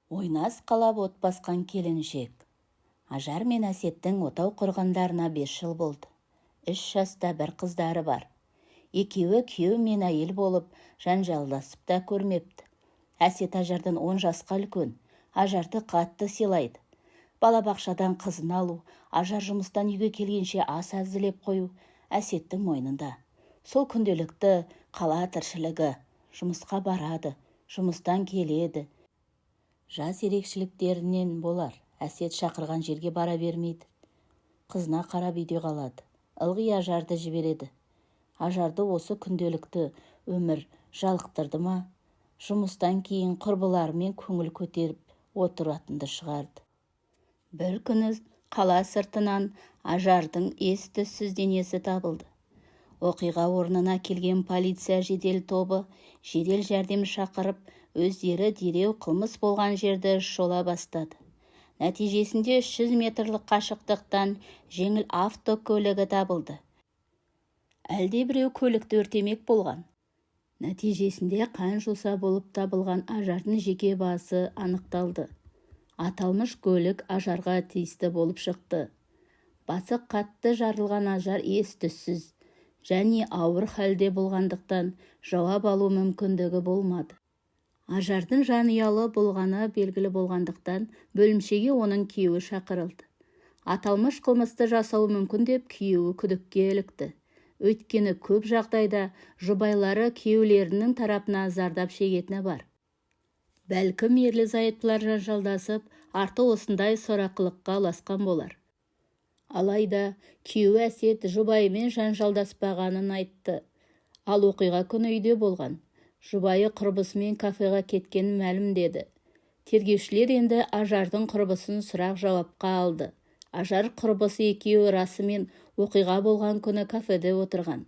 Ойнас қалап от басқан келіншек. Ажар мен Әсеттің отау құрғандарына 5 жыл болды. 3 жаста бір қыздары бар. Екеуі күйеу мен әйел болып жанжалдасып та көрмепті. Әсет Ажардан 10 жасқа үлкен. Ажарды қатты сыйлайды. Балабақшадан қызын алу, Ажар жұмыстан үйге келгенше ас әзірлеп қою Әсеттің мойнында. Сол күнделікті қала тіршілігі, жұмысқа барады, жұмыстан келеді. Жас ерекшеліктерінен болар. Әсет шақырған жерге бара бермейді. Қызына қарап үйде қалады. Ылғи Ажарды жібереді. Ажарды осы күнделікті өмір жалықтырды ма? Жұмыстан кейін құрбыларымен көңіл көтеріп отыратынды шығарды. Бір күні қала сыртынан Ажардың ес-түссіз денесі табылды. Оқиға орнына келген полиция жедел тобы жедел жәрдем шақырып, өздері дереу қылмыс болған жерді шола бастады. Нәтижесінде 300 метрлік қашықтықтан жеңіл автокөлігі табылды. Әлде біреу көлікті өртемек болған. Нәтижесінде қан жуса болып табылған Ажардың жеке басы анықталды. Аталмыш көлік Ажарға тиісті болып шықты. Басы қатты жарылған Ажар ес-түссіз және ауыр халде болғандықтан жауап алу мүмкіндігі болмады. Ажардың жанұялы болғаны белгілі болғандықтан бөлімшеге оның күйеуі шақырылды. Аталмыш қылмысты жасауы мүмкін деп күйеуі күдікке ілікті. Өйткені көп жағдайда жұбайлары күйеулерінің тарапына зардап шегетіні бар. Бәлкім ерлі-зайыптылар жанжалдасып, арты осындай сорақылыққа ұласқан болар. Алайда күйеуі Әсет жұбайымен жанжалдаспағанын айтты. Ал оқиға күні үйде болған. Жұбайы құрбысымен кафеға кеткенін мәлімдеді. Тергеушілер енді Ажардың құрбысын сұрақ жауапқа алды. Ажар құрбысы екеуі расымен оқиға болған күні кафеде отырған.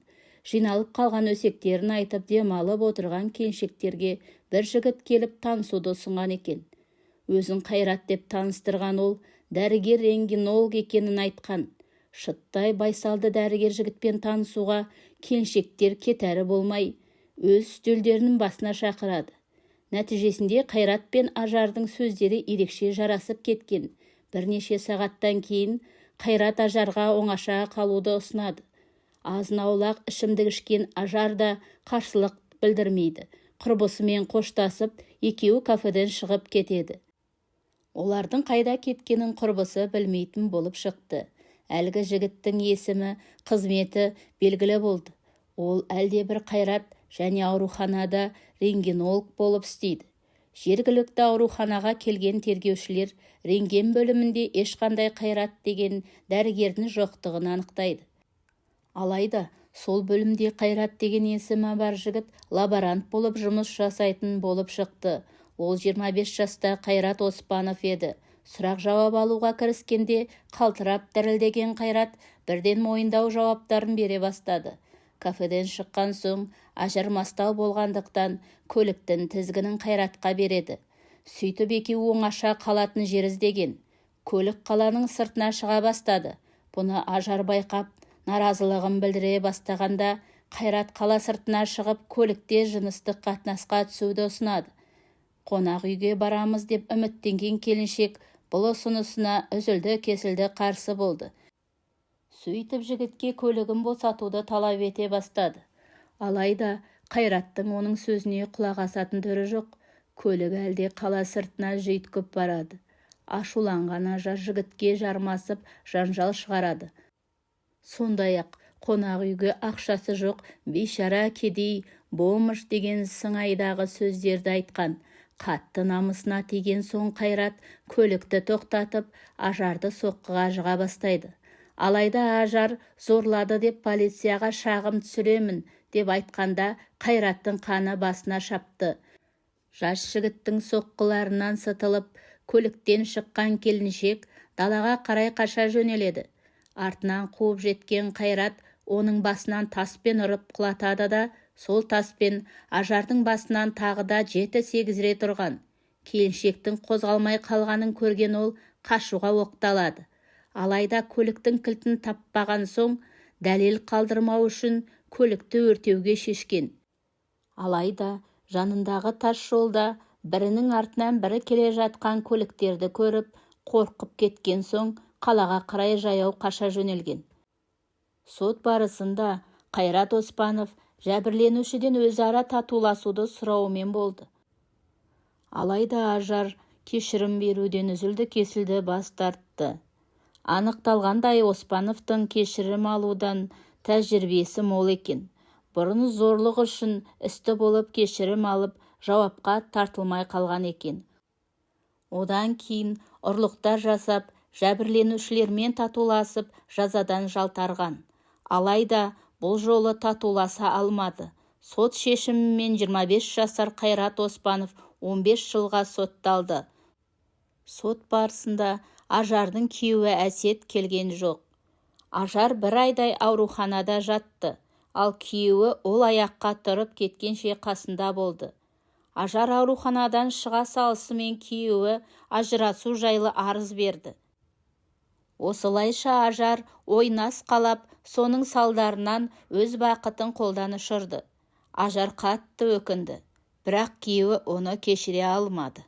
Жиналып қалған өсектерін айтып демалып отырған келіншектерге бір жігіт келіп танысуды ұсынған екен. Өзін Қайрат деп таныстырған ол дәрігер-рентгенолог екенін айтқан. Шыттай байсалды дәрігер жігітпен танысуға келіншектер кетәрі болмай, өз үстелдерінің басына шақырады. Нәтижесінде Қайрат пен Ажардың сөздері ерекше жарасып кеткен. Бірнеше сағаттан кейін Қайрат Ажарға оңаша қалуды ұсынады. Азын-аулақ ішімдік ішкен Ажар да қарсылық білдірмейді. Құрбысымен қоштасып, екеуі кафеден шығып кетеді. Олардың қайда кеткенін құрбысы білмейтін болып шықты. Әлгі жігіттің есімі, қызметі белгілі болды. Ол әлде бір Қайрат және ауруханада рентгенолог болып істейді. Жергілікті ауруханаға келген тергеушілер рентген бөлімінде ешқандай Қайрат деген дәрігердің жоқтығын анықтайды. Алайда сол бөлімде Қайрат деген есімі бар жігіт лаборант болып жұмыс жасайтын болып шықты. Ол 25 жаста Қайрат Оспанов еді. Сұрақ жауап алуға кіріскенде қалтырап дірілдеген Қайрат бірден мойындау жауаптарын бере бастады. Кафеден шыққан соң Ажар мастау болғандықтан көліктің тізгінін Қайратқа береді. Сөйтіп екеуі оңаша қалатын жер іздеген. Көлік қаланың сыртына шыға бастады. Бұны Ажар байқап, наразылығын білдіре бастағанда Қайрат қала сыртына шығып көлікте жыныстық қатынасқа түсуді ұсынады. Қонақ үйге барамыз деп үміттенген келіншек бұл ұсынысына үзілді-кесілді қарсы болды. Сөйтіп жігітке көлігін босатуды талап ете бастады. Алайда Қайраттың оның сөзіне құлақ асатын түрі жоқ. Көлік әлде қала сыртына жүйткіп барады. Ашуланған Ажар жігітке жармасып жанжал шығарады. Сондай-ақ қонақ үйге ақшасы жоқ бейшара кедей бомж деген сыңайдағы сөздерді айтқан. Қатты намысына тиген соң Қайрат көлікті тоқтатып, Ажарды соққыға жыға бастайды. Алайда Ажар зорлады деп полицияға шағым түсіремін деп айтқанда Қайраттың қаны басына шапты. Жас жігіттің соққыларынан сытылып, көліктен шыққан келіншек далаға қарай қаша жөнеледі. Артынан қуып жеткен Қайрат оның басынан таспен ұрып құлатады да, сол таспен Ажардың басынан тағы да 7-8 рет ұрған. Келіншектің қозғалмай қалғанын көрген ол қашуға оқталады. Алайда көліктің кілтін таппаған соң дәлел қалдырмау үшін көлікті өртеуге шешкен. Алайда жанындағы тас жолда Бірінің артынан бірі келе жатқан көліктерді көріп, қорқып кеткен соң қалаға қарай жаяу қаша жөнелген. Сот барысында Қайрат Оспанов жәбірленушіден өзара татуласуды сұраумен болды. Алайда Ажар кешірім беруден үзілді-кесілді бас тартты. Анықталғандай, Оспановтың кешірім алудан тәжірибесі мол екен. Бұрын зорлық үшін істі болып кешірім алып, жауапқа тартылмай қалған екен. Одан кейін ұрлықтар жасап, жәбірленушілермен татуласып, жазадан жалтарған. Алайда бұл жолы татуласа алмады. Сот шешімімен 25 жасар Қайрат Оспанов 15 жылға сотталды. Сот барысында Ажардың күйеуі Әсет келген жоқ. Ажар 1 айдай ауруханада жатты, ал күйеуі ол аяққа тұрып кеткенше қасында болды. Ажар ауруханадан шыға салысымен күйеуі ажырасу жайлы арыз берді. Осылайша Ажар ойнас қалап, соның салдарынан өз бақытын қолдан ұшырды. Ажар қатты өкінді, бірақ күйеуі оны кешіре алмады.